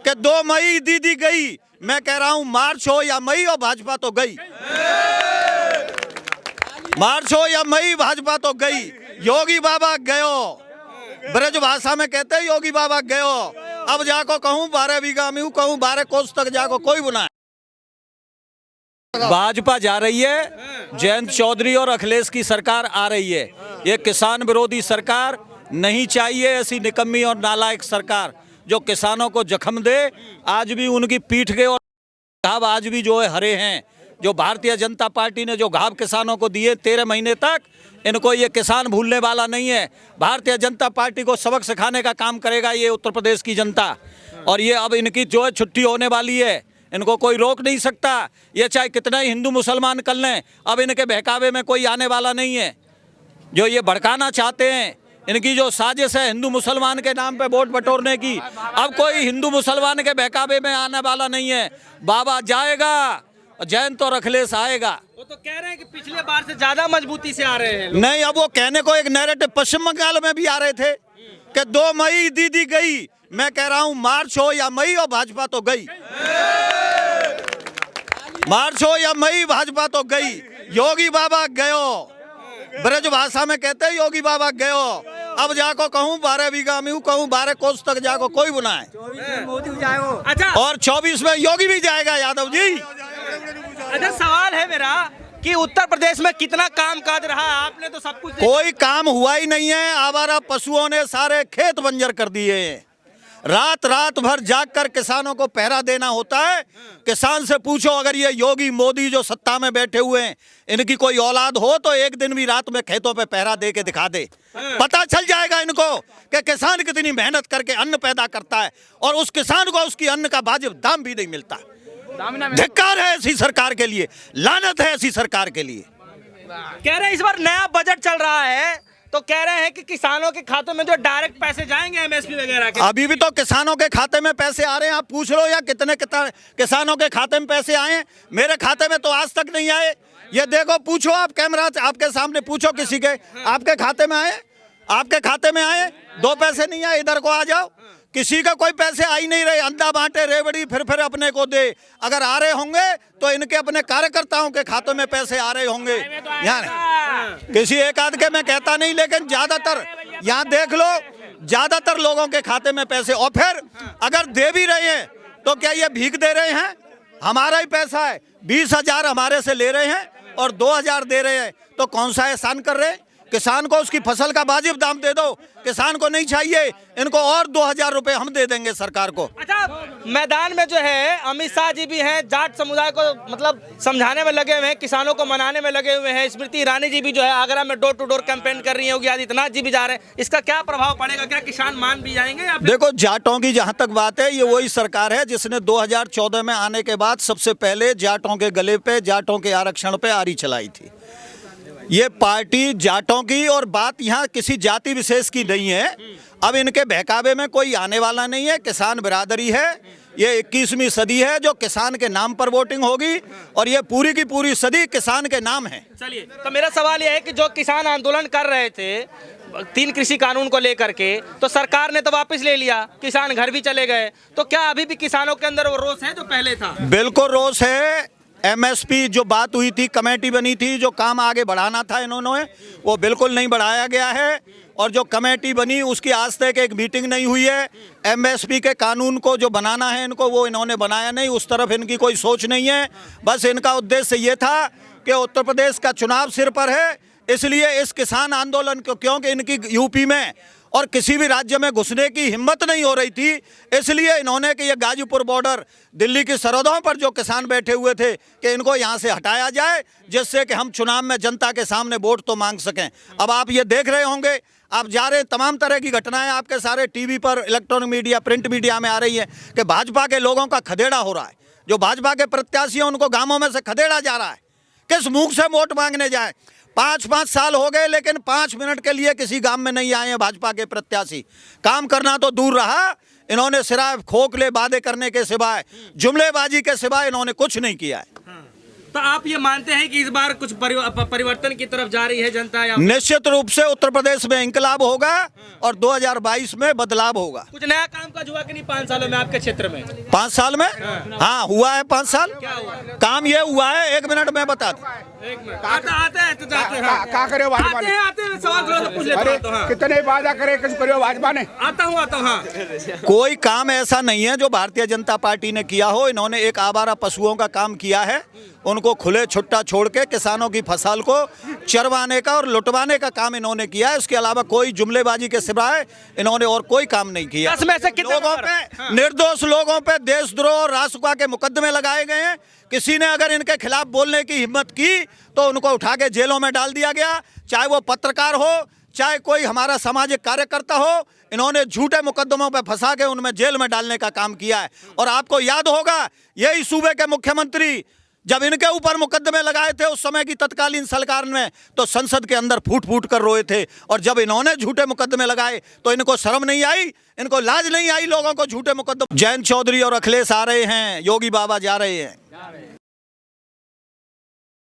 कि 2 मई दीदी गई। मैं कह रहा हूं मार्च हो या मई हो, भाजपा तो गई। मार्च हो या मई, भाजपा तो गई। योगी बाबा गयो, ब्रज भाषा में कहते हैं योगी बाबा गयो। अब जाको कहूं 12 बीघा में हूं, कहूं 12 कोस तक जाको कोई बुना। भाजपा जा रही है, जयंत चौधरी और अखिलेश की सरकार आ रही है। ये किसान विरोधी सरकार नहीं चाहिए, ऐसी निकम्मी और नालायक सरकार जो किसानों को जख्म दे। आज भी उनकी पीठ के और घाव आज भी जो है हरे हैं। जो भारतीय जनता पार्टी ने जो घाव किसानों को दिए 13 महीने तक, इनको ये किसान भूलने वाला नहीं है। भारतीय जनता पार्टी को सबक सिखाने का काम करेगा ये उत्तर प्रदेश की जनता। और ये अब इनकी जो है छुट्टी होने वाली है, इनको कोई रोक नहीं सकता। ये चाहे कितना ही हिंदू मुसलमान कर लें, अब इनके बहकावे में कोई आने वाला नहीं है। जो ये भड़काना चाहते हैं, इनकी जो साजिश है हिंदू मुसलमान के नाम पे वोट बटोरने की, अब कोई हिंदू मुसलमान के बहकावे में आने वाला नहीं है। बाबा जाएगा, जयंत और अखिलेश आएगा। वो तो कह रहे हैं कि पिछले बार से ज्यादा मजबूती से आ रहे हैं लोग। नहीं, अब वो कहने को एक नैरेटिव पश्चिम बंगाल में भी आ रहे थे कि 2 मई दीदी गई। मैं कह रहा हूं मार्च हो या मई हो, भाजपा तो गई। मार्च हो या मई, भाजपा तो गई। योगी बाबा गयो, ब्रज भाषा में कहते हैं योगी बाबा गयो। अब जाको कहूं 12 बीघा में हूं, कहूं 12 कोस तक जाको कोई बुनाए। 24 में मोदी जाएगा। अच्छा, और 24 में योगी भी जाएगा, यादव जी। अच्छा, सवाल है मेरा कि उत्तर प्रदेश में कितना काम काज रहा है? आपने तो सब कुछ कोई काम हुआ ही नहीं है। आवारा पशुओं ने सारे खेत बंजर कर दिए हैं। रात रात भर जागकर किसानों को पहरा देना होता है। किसान से पूछो, अगर ये योगी मोदी जो सत्ता में बैठे हुए हैं, इनकी कोई औलाद हो तो एक दिन भी रात में खेतों पे पहरा दे के दिखा दे, पता चल जाएगा इनको कि किसान कितनी मेहनत करके अन्न पैदा करता है और उस किसान को उसकी अन्न का वाजिब दाम भी नहीं मिलता। धिक्कार है ऐसी सरकार के लिए, लानत है ऐसी सरकार के लिए। कह रहे हैं इस बार नया बजट चल रहा है तो कह रहे हैं कि किसानों के खातों में जो डायरेक्ट पैसे जाएंगे एमएसपी वगैरह के। अभी भी तो किसानों के खाते में पैसे आ रहे हैं। आप पूछ लो या कितने किसानों के खाते में पैसे आए हैं। मेरे खाते में तो आज तक नहीं आए। ये देखो, पूछो आप, कैमरा आपके सामने पूछो किसी के, आपके खाते में आए? आपके खाते में आए? 2 पैसे नहीं आए। इधर को आ जाओ, किसी का कोई पैसे आ ही नहीं रहे। अंधा बांटे रेवड़ी फिर अपने को दे। अगर आ रहे होंगे तो इनके अपने कार्यकर्ताओं के खातों में पैसे आ रहे होंगे। यहाँ किसी एक आध के मैं कहता नहीं, लेकिन ज्यादातर यहाँ देख लो, ज्यादातर लोगों के खाते में पैसे। और फिर अगर दे भी रहे हैं तो क्या ये भीख दे रहे हैं? हमारा ही पैसा है। 20,000 हमारे से ले रहे हैं और 2,000 दे रहे हैं, तो कौन सा एहसान कर रहे हैं? किसान को उसकी फसल का वाजिब दाम दे दो। किसान को नहीं चाहिए, इनको और 2,000 रुपए हम दे देंगे सरकार को। अच्छा, मैदान में जो है अमित शाह जी भी हैं, जाट समुदाय को मतलब समझाने में लगे हुए हैं, किसानों को मनाने में लगे हुए हैं। स्मृति ईरानी जी भी जो है आगरा में डोर टू डोर कैंपेन कर रही है। योगी आदित्यनाथ जी भी जा रहे हैं। इसका क्या प्रभाव पड़ेगा? क्या किसान मान भी जाएंगे? देखो, जाटों की जहां तक बात है, ये वही सरकार है जिसने 2014 में आने के बाद सबसे पहले जाटों के गले पे, जाटों के आरक्षण पे आरी चलाई थी। ये पार्टी जाटों की, और बात यहाँ किसी जाति विशेष की नहीं है। अब इनके बहकावे में कोई आने वाला नहीं है। किसान बिरादरी है। ये 21वीं सदी है जो किसान के नाम पर वोटिंग होगी, और ये पूरी की पूरी सदी किसान के नाम है। चलिए, तो मेरा सवाल यह है कि जो किसान आंदोलन कर रहे थे 3 कृषि कानून को लेकर के, तो सरकार ने तो वापस ले लिया, किसान घर भी चले गए, तो क्या अभी भी किसानों के अंदर वो रोष है जो पहले था? बिल्कुल रोष है। एमएसपी जो बात हुई थी, कमेटी बनी थी, जो काम आगे बढ़ाना था इन्होंने, वो बिल्कुल नहीं बढ़ाया गया है। और जो कमेटी बनी उसकी आज तक एक मीटिंग नहीं हुई है। एमएसपी के कानून को जो बनाना है इनको, वो इन्होंने बनाया नहीं। उस तरफ इनकी कोई सोच नहीं है। बस इनका उद्देश्य ये था कि उत्तर प्रदेश का चुनाव सिर पर है, इसलिए इस किसान आंदोलन को, क्योंकि इनकी यूपी में और किसी भी राज्य में घुसने की हिम्मत नहीं हो रही थी, इसलिए इन्होंने कि ये गाजीपुर बॉर्डर, दिल्ली की सरहदों पर जो किसान बैठे हुए थे, कि इनको यहाँ से हटाया जाए, जिससे कि हम चुनाव में जनता के सामने वोट तो मांग सकें। अब आप ये देख रहे होंगे, आप जा रहे, तमाम तरह की घटनाएं आपके सारे टीवी पर, इलेक्ट्रॉनिक मीडिया, प्रिंट मीडिया में आ रही है कि भाजपा के लोगों का खदेड़ा हो रहा है। जो भाजपा के प्रत्याशी हैं उनको गाँवों में से खदेड़ा जा रहा है। किस मुँह से वोट मांगने जाए? 5-5 साल हो गए, लेकिन 5 मिनट के लिए किसी गांव में नहीं आए हैं भाजपा के प्रत्याशी। काम करना तो दूर रहा, इन्होंने सिर्फ खोखले वादे करने के सिवाय, जुमलेबाजी के सिवाय इन्होंने कुछ नहीं किया है। तो आप ये मानते हैं कि इस बार कुछ परिवर्तन की तरफ जा रही है जनता या निश्चित रूप से उत्तर प्रदेश में इंकलाब होगा और 2022 में बदलाव होगा। कुछ नया काम काज हुआ कि नहीं 5 सालों में आपके क्षेत्र में? 5 साल में हाँ हुआ है। 5 साल क्या हुआ? काम ये हुआ है, 1 मिनट में बता दूं। आते हैं तो जाते हैं। का करे भाजपा ने? आते हैं सवाल थोड़ा सा पूछ लेता अरे हूं तो हाँ। कितने वादा करे कुछ करो भाजपा ने? आता हूँ हाँ। कोई काम ऐसा नहीं है जो भारतीय जनता पार्टी ने किया हो। इन्होंने एक आवारा पशुओं का काम किया है, उनको खुले छुट्टा छोड़ के किसानों की फसल को चरवाने का और लुटवाने का काम इन्होंने किया है। इसके अलावा कोई जुमलेबाजी के सिवाय इन्होंने और कोई काम नहीं किया। 10 में से कितने लोगों नंबर? पे निर्दोष लोगों पे देशद्रोह और रासुका के मुकदमे लगाए गए हैं। किसी ने अगर इनके खिलाफ बोलने की हिम्मत की तो उनको उठा के जेलों में डाल दिया गया, चाहे वो पत्रकार हो चाहे कोई हमारा सामाजिक कार्यकर्ता हो। इन्होंने झूठे मुकदमों पे फंसा के उनमें जेल में डालने का काम किया है। और आपको याद होगा यही सूबे के मुख्यमंत्री जब इनके ऊपर मुकदमे लगाए थे उस समय की तत्कालीन सरकार में, तो संसद के अंदर फूट फूट कर रोए थे। और जब इन्होंने झूठे मुकदमे लगाए तो इनको शर्म नहीं आई, इनको लाज नहीं आई लोगों को झूठे मुकदमे। जयंत चौधरी और अखिलेश आ रहे हैं, योगी बाबा जा रहे हैं।